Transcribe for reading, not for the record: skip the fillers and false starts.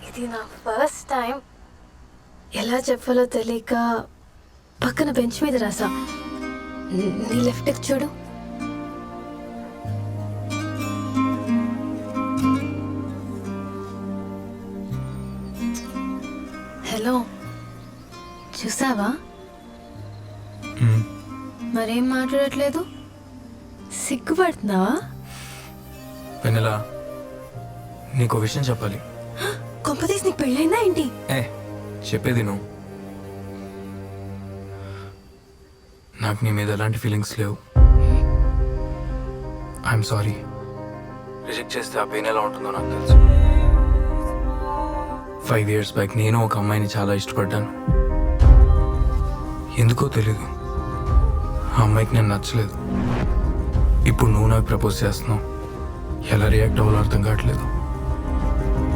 ఇది నా first time. ఎలా చెప్పాలో తెలియక పక్కన బెంచ్ మీద రాసా. నీ లెఫ్ట్కి చూడు. హలో, చూసావా? మరేం మాట్లాడట్లేదు? సిగ్గుపడుతున్నావా? వెన్నెలా, నీకు విషయం చెప్పాలి. కొంపతీసి నీకు పెళ్ళైందా ఏంటి? చెప్పేది నువ్వు. నాకు నీ మీద ఎలాంటి ఫీలింగ్స్ లేవు. I'm sorry. రిజెక్ట్ చేస్తే ఆ పెయిన్ ఎలా ఉంటుందో నాకు తెలుసు. 5 years బ్యాక్ నేను ఒక అమ్మాయిని చాలా ఇష్టపడ్డాను. ఎందుకో తెలీదు, ఆ అమ్మాయికి నేను నచ్చలేదు. ఇప్పుడు నువ్వు నాకు ప్రపోజ్ చేస్తున్నావు. ఎలా రియాక్ట్ అవ్వాలో అర్థం కావట్లేదు.